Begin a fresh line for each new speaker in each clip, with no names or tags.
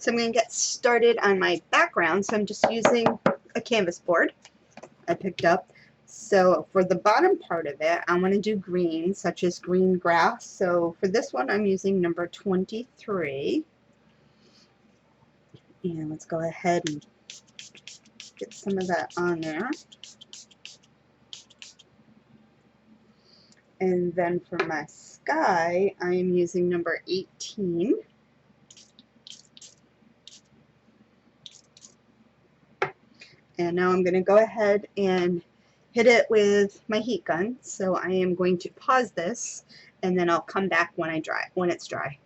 So I'm going to get started on my background. So I'm just using a canvas board I picked up. So for the bottom part of it, I want to do green, such as green grass. So for this one, I'm using number 23. And let's go ahead and get some of that on there. And then for my sky, I am using number 18. And now I'm going to go ahead and hit it with my heat gun. So I am going to pause this, and then I'll come back when it's dry.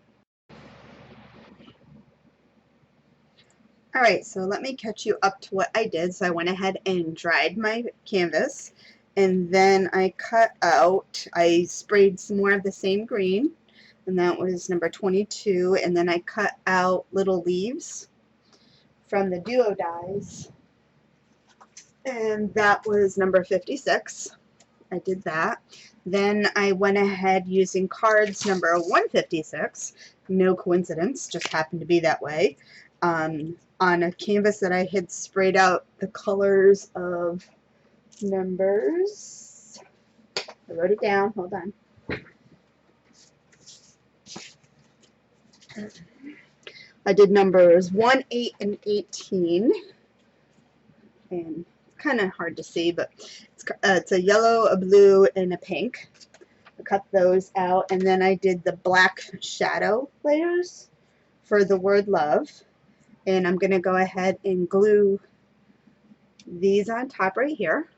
Alright, so let me catch you up to what I did. So I went ahead and dried my canvas, and then I sprayed some more of the same green, and that was number 22, and then I cut out little leaves from the duo dies, and that was number 56. I did that. Then I went ahead using cards number 156, no coincidence, just happened to be that way, on a canvas that I had sprayed out the colors of numbers. I wrote it down, hold on. I did numbers 1, 8, and 18. And it's kind of hard to see, but it's a yellow, a blue, and a pink. I cut those out, and then I did the black shadow layers for the word love. And I'm going to go ahead and glue these on top right here.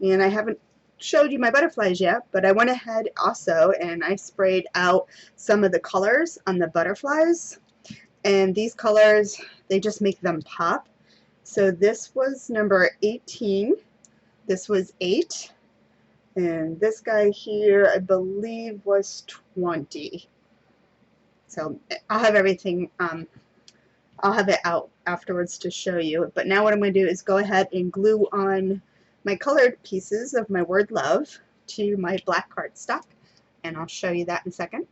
And I haven't showed you my butterflies yet, but I went ahead also and I sprayed out some of the colors on the butterflies. And these colors, they just make them pop. So this was number 18. This was 8. And this guy here, I believe, was 20. So I'll have everything, I'll have it out afterwards to show you. But now what I'm going to do is go ahead and glue on my colored pieces of my word love to my black cardstock. And I'll show you that in a second.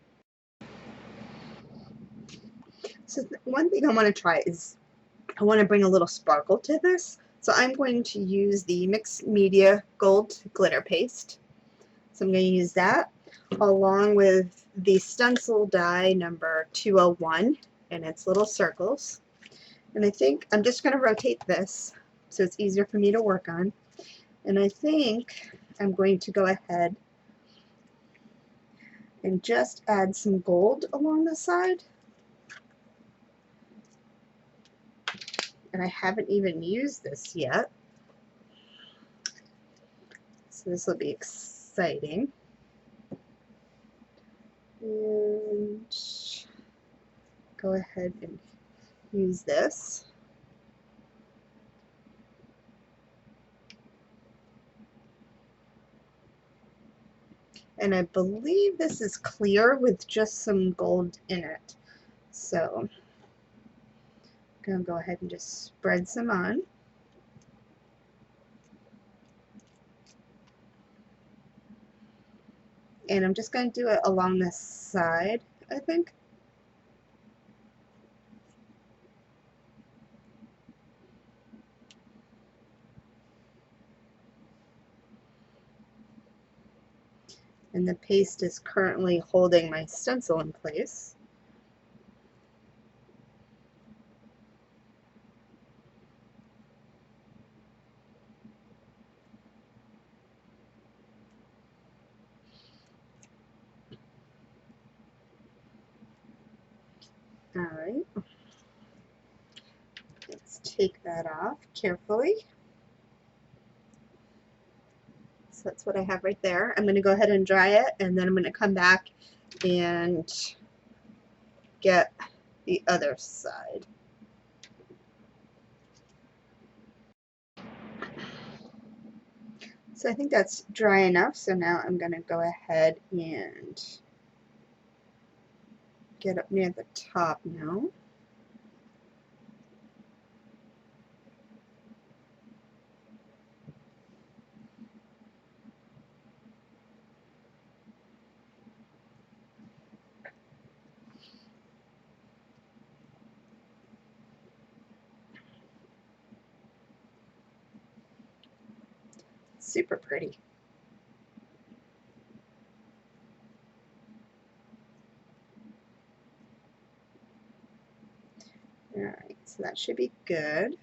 So one thing I want to try is I want to bring a little sparkle to this. So I'm going to use the Mixed Media Gold Glitter Paste. So I'm going to use that along with the stencil die number 201 and its little circles. And I think I'm just going to rotate this so it's easier for me to work on. And I think I'm going to go ahead and just add some gold along the side. And I haven't even used this yet. So this will be exciting. And go ahead and use this. And I believe this is clear with just some gold in it. So I'm going to go ahead and just spread some on. And I'm just going to do it along the side, I think. And the paste is currently holding my stencil in place. Alright, let's take that off carefully. So that's what I have right there. I'm going to go ahead and dry it, and then I'm going to come back and get the other side. So I think that's dry enough, so now I'm going to go ahead and get up near the top now. super pretty. Alright, so that should be good.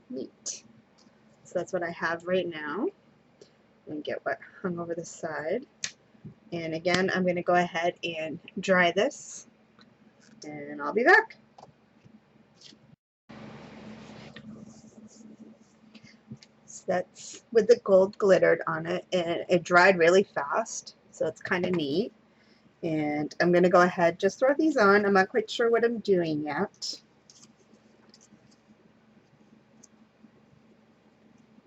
Neat. So that's what I have right now. And get what hung over the side. And again, I'm going to go ahead and dry this, and I'll be back. So that's with the gold glittered on it, and it dried really fast, so it's kind of neat. And I'm going to go ahead, just throw these on. I'm not quite sure what I'm doing yet.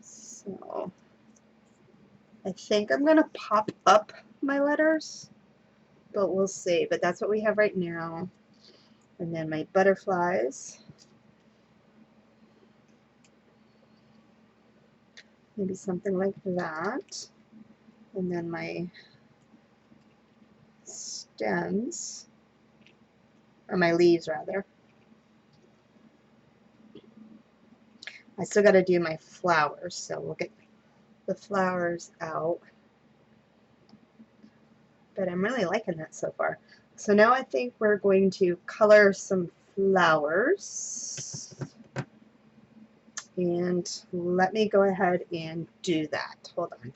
So I think I'm going to pop up my letters, but we'll see. But that's what we have right now. And then my butterflies. Maybe something like that. And then my stems, or my leaves rather. I still got to do my flowers, so we'll get the flowers out. But I'm really liking that so far. So now I think we're going to color some flowers. And let me go ahead and do that. Hold on.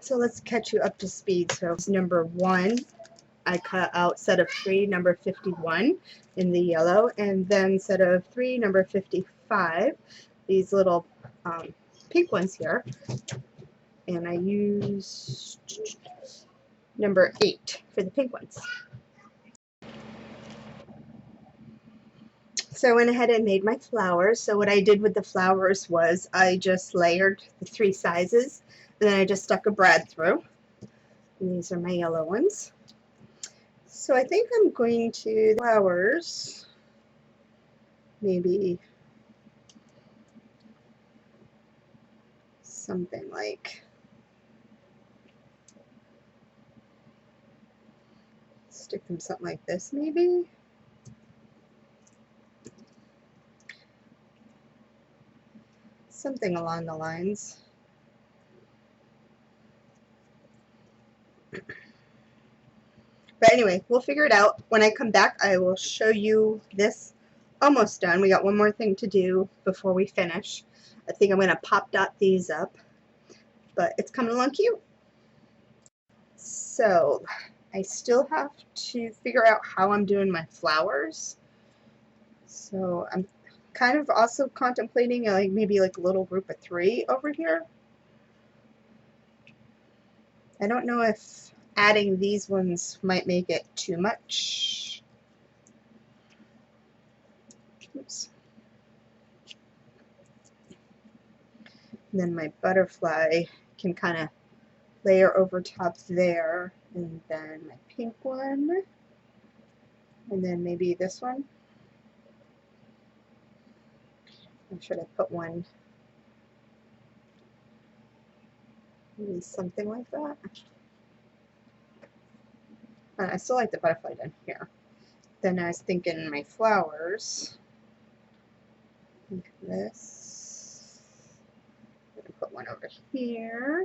So let's catch you up to speed. So number 1, I cut out set of 3, number 51 in the yellow, and then set of 3, number 55, these little pink ones here. And I used number 8 for the pink ones. So I went ahead and made my flowers. So what I did with the flowers was I just layered the 3 sizes, and then I just stuck a brad through. And these are my yellow ones. So I think I'm going to flowers, maybe something like, stick them something like this maybe. Something along the lines. But anyway, we'll figure it out. When I come back, I will show you this almost done. We got one more thing to do before we finish. I think I'm going to pop dot these up, but it's coming along cute. So I still have to figure out how I'm doing my flowers. So I'm kind of also contemplating maybe like a little group of 3 over here. I don't know if adding these ones might make it too much. Oops. And then my butterfly can kind of layer over top there, and then my pink one, and then maybe this one. Or should I put one, maybe something like that? I still like the butterfly down here. Then I was thinking my flowers, like this. I'm going to put one over here.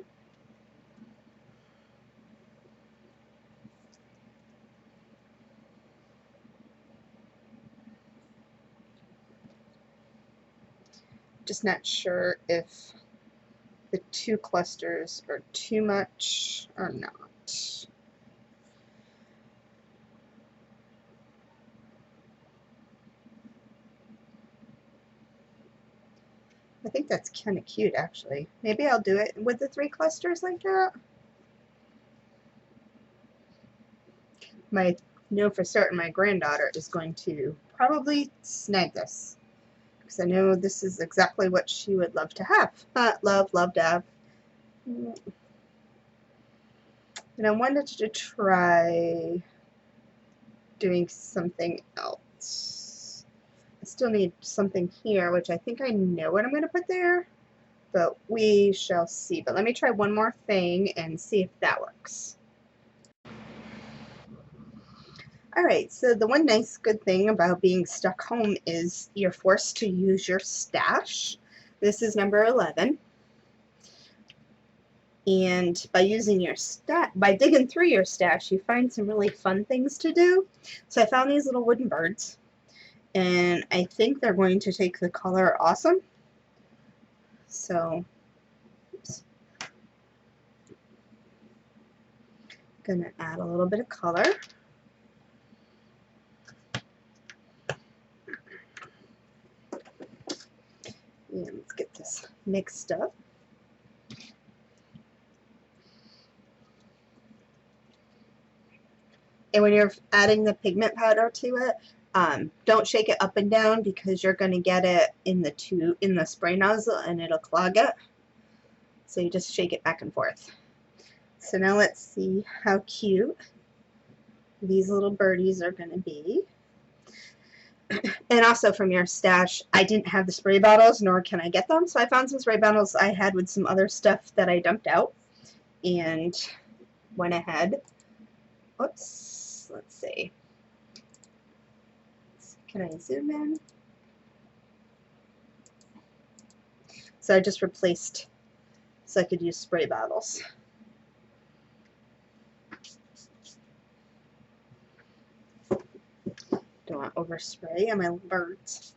Just not sure if the 2 clusters are too much or not. I think that's kind of cute actually. Maybe I'll do it with the 3 clusters like that. I know for certain my granddaughter is going to probably snag this, because I know this is exactly what she would love to have. Love to have. And I wanted to try doing something else. I still need something here, which I think I know what I'm going to put there, but we shall see. But let me try one more thing and see if that works. Alright, so the one nice good thing about being stuck home is you're forced to use your stash. This is number 11. And by using your by digging through your stash, you find some really fun things to do. So I found these little wooden birds, and I think they're going to take the color awesome. So, oops. Gonna add a little bit of color. And let's get this mixed up. And when you're adding the pigment powder to it, don't shake it up and down because you're going to get it in the spray nozzle and it'll clog it. So you just shake it back and forth. So now let's see how cute these little birdies are going to be. And also from your stash, I didn't have the spray bottles, nor can I get them. So I found some spray bottles I had with some other stuff that I dumped out and went ahead. Oops, let's see. Can I zoom in? So I just replaced so I could use spray bottles. Don't want overspray on my birds.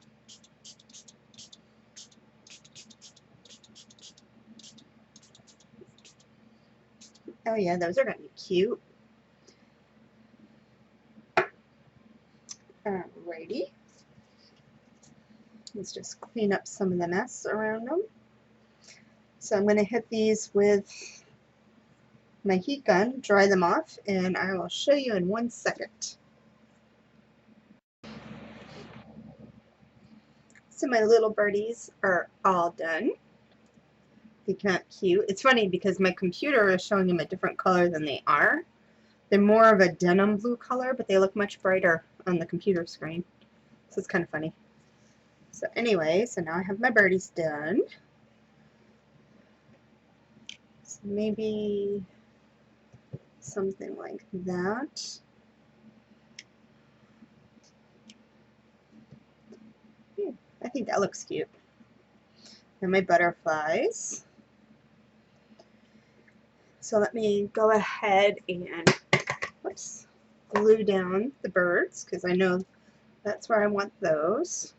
Oh yeah, those are going to be cute. Alrighty. Let's just clean up some of the mess around them. So I'm going to hit these with my heat gun, dry them off, and I will show you in 1 second. So my little birdies are all done. They come out cute. It's funny because my computer is showing them a different color than they are. They're more of a denim blue color, but they look much brighter on the computer screen. So it's kind of funny. So anyway, so now I have my birdies done. So maybe something like that. Yeah, I think that looks cute. And my butterflies. So let me go ahead and glue down the birds because I know that's where I want those.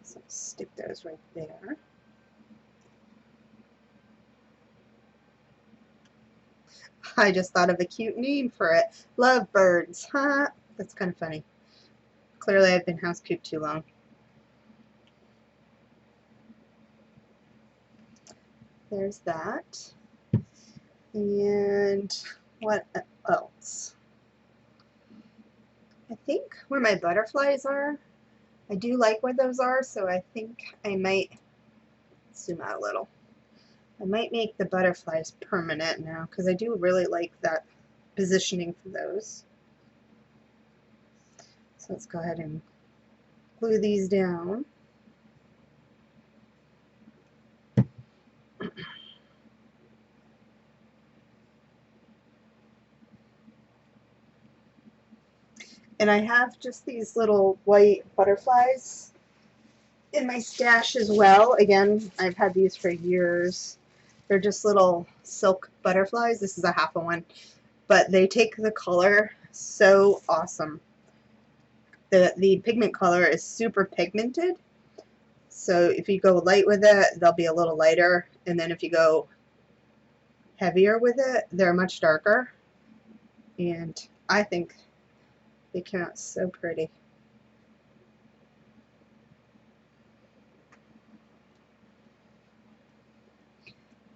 So stick those right there. I just thought of a cute name for it. Lovebirds, huh? That's kind of funny. Clearly I've been house cooped too long. There's that. And what else? I think where my butterflies are, I do like where those are, so I think I might zoom out a little. I might make the butterflies permanent now because I do really like that positioning for those. So let's go ahead and glue these down. And I have just these little white butterflies in my stash as well. Again, I've had these for years. They're just little silk butterflies. This is a half of one, but they take the color so awesome. The pigment color is super pigmented. So if you go light with it, they'll be a little lighter. And then if you go heavier with it, they're much darker. And I think they came out so pretty.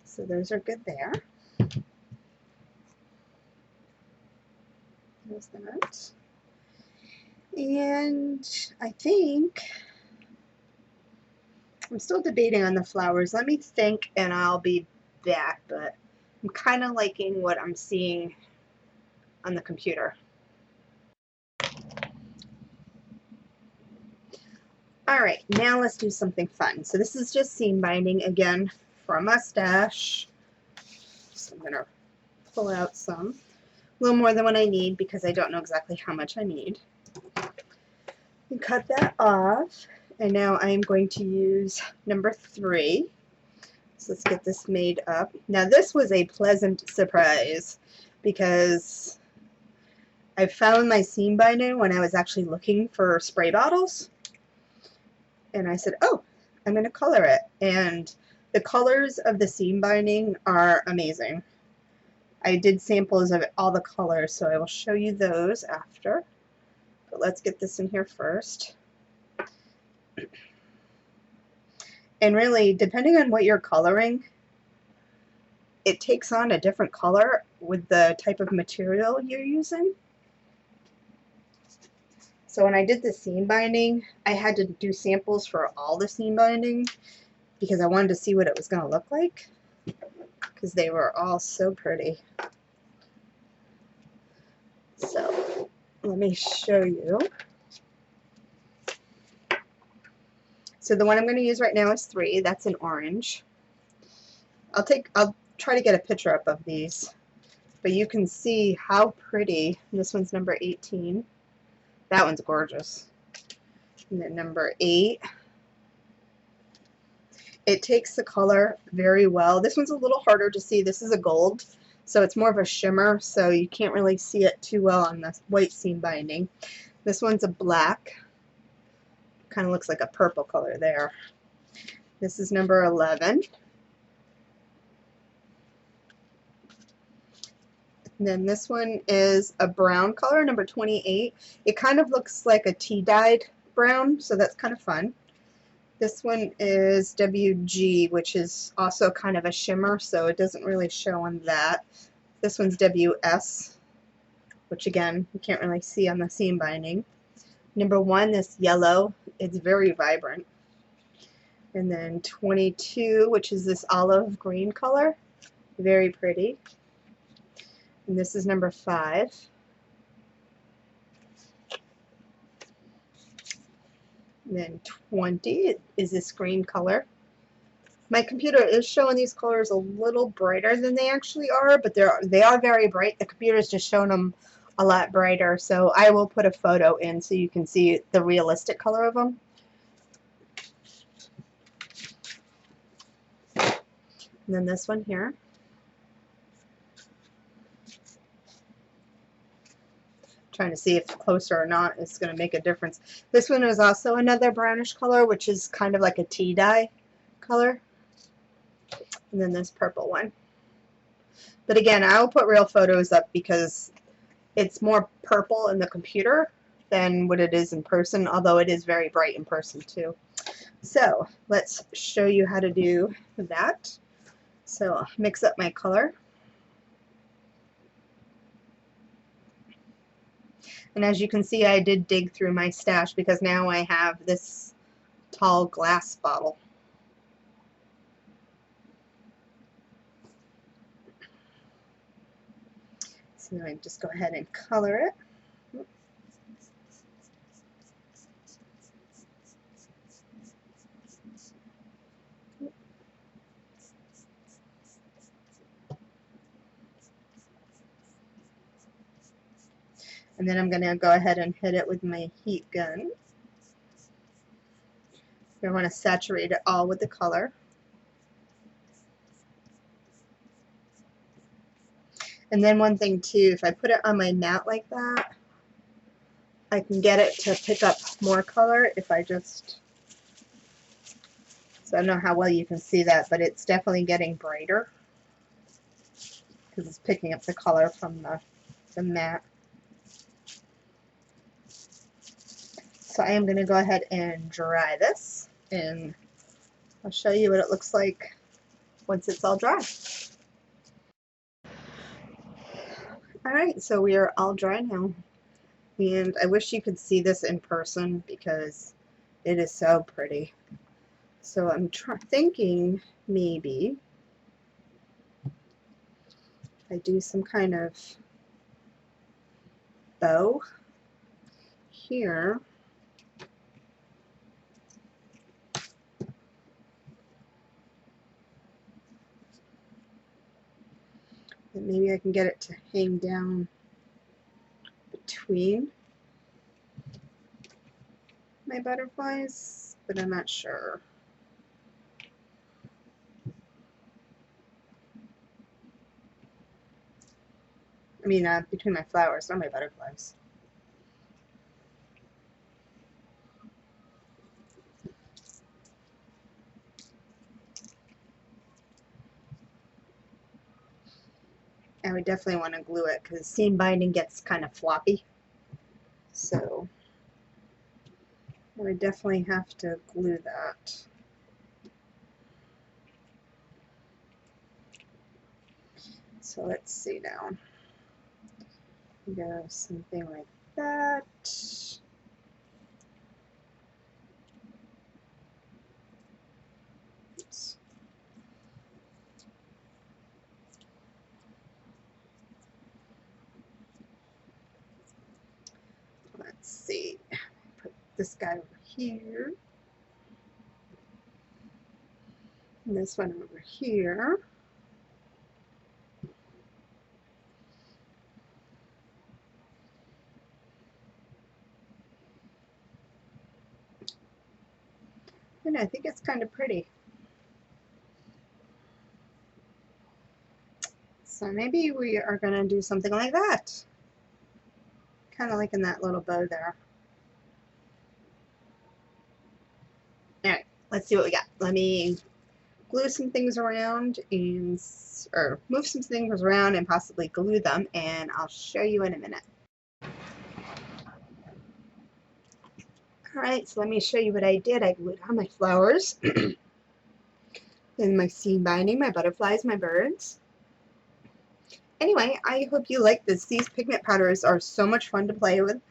So those are good there. There's that. And I think I'm still debating on the flowers. Let me think and I'll be back, but I'm kind of liking what I'm seeing on the computer. Alright, now let's do something fun. So this is just seam binding again from my stash. So I'm going to pull out some. A little more than what I need because I don't know exactly how much I need. And cut that off. And now I'm going to use number 3. So let's get this made up. Now this was a pleasant surprise because I found my seam binding when I was actually looking for spray bottles. And I said, oh, I'm going to color it. And the colors of the seam binding are amazing. I did samples of all the colors, so I will show you those after. But let's get this in here first. And really, depending on what you're coloring, it takes on a different color with the type of material you're using. So when I did the seam binding, I had to do samples for all the seam binding because I wanted to see what it was going to look like because they were all so pretty. So let me show you. So the one I'm going to use right now is 3. That's an orange. I'll try to get a picture up of these, but you can see how pretty. This one's number 18. That one's gorgeous. And then number 8. It takes the color very well. This one's a little harder to see. This is a gold, so it's more of a shimmer, so you can't really see it too well on the white seam binding. This one's a black. Kind of looks like a purple color there. This is number 11. And then this one is a brown color, number 28. It kind of looks like a tea-dyed brown, so that's kind of fun. This one is WG, which is also kind of a shimmer, so it doesn't really show on that. This one's WS, which again, you can't really see on the seam binding. Number 1, this yellow, it's very vibrant. And then 22, which is this olive green color, very pretty. And this is number 5. And then 20 is this green color. My computer is showing these colors a little brighter than they actually are, but they are very bright. The computer's just showing them a lot brighter, so I will put a photo in so you can see the realistic color of them. And then this one here. Trying to see if closer or not is going to make a difference. This one is also another brownish color, which is kind of like a tea dye color. And then this purple one. But again, I will put real photos up because it's more purple in the computer than what it is in person, although it is very bright in person too. So let's show you how to do that. So I'll mix up my color. And as you can see, I did dig through my stash because now I have this tall glass bottle. So now I just go ahead and color it. And then I'm going to go ahead and hit it with my heat gun. I want to saturate it all with the color. And then one thing too, if I put it on my mat like that, I can get it to pick up more color if I just, so I don't know how well you can see that, but it's definitely getting brighter because it's picking up the color from the mat. So I am going to go ahead and dry this, and I'll show you what it looks like once it's all dry. Alright, so we are all dry now, and I wish you could see this in person because it is so pretty. So I'm thinking maybe I do some kind of bow here. And maybe I can get it to hang down between my butterflies, but I'm not sure. I mean, between my flowers, not my butterflies. I would definitely want to glue it because seam binding gets kind of floppy. So I would definitely have to glue that. So let's see now. Go something like that. Oops. Let's see. Put this guy over here. And this one over here. And I think it's kind of pretty. So maybe we are going to do something like that. Kind of like in that little bow there. Alright, let's see what we got. Let me glue some things around and, or move some things around and possibly glue them, and I'll show you in a minute. Alright, so let me show you what I did. I glued on my flowers, then my seam binding, my butterflies, my birds. Anyway, I hope you like this. These pigment powders are so much fun to play with,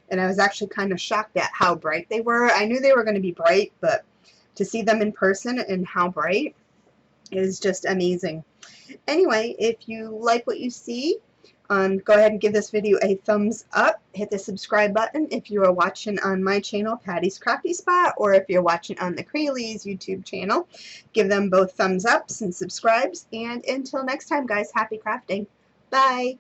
and I was actually kind of shocked at how bright they were. I knew they were going to be bright, but to see them in person and how bright is just amazing. Anyway, if you like what you see, go ahead and give this video a thumbs up. Hit the subscribe button if you are watching on my channel, Patty's Crafty Spot, or if you're watching on the Crealies YouTube channel. Give them both thumbs ups and subscribes. And until next time, guys, happy crafting. Bye.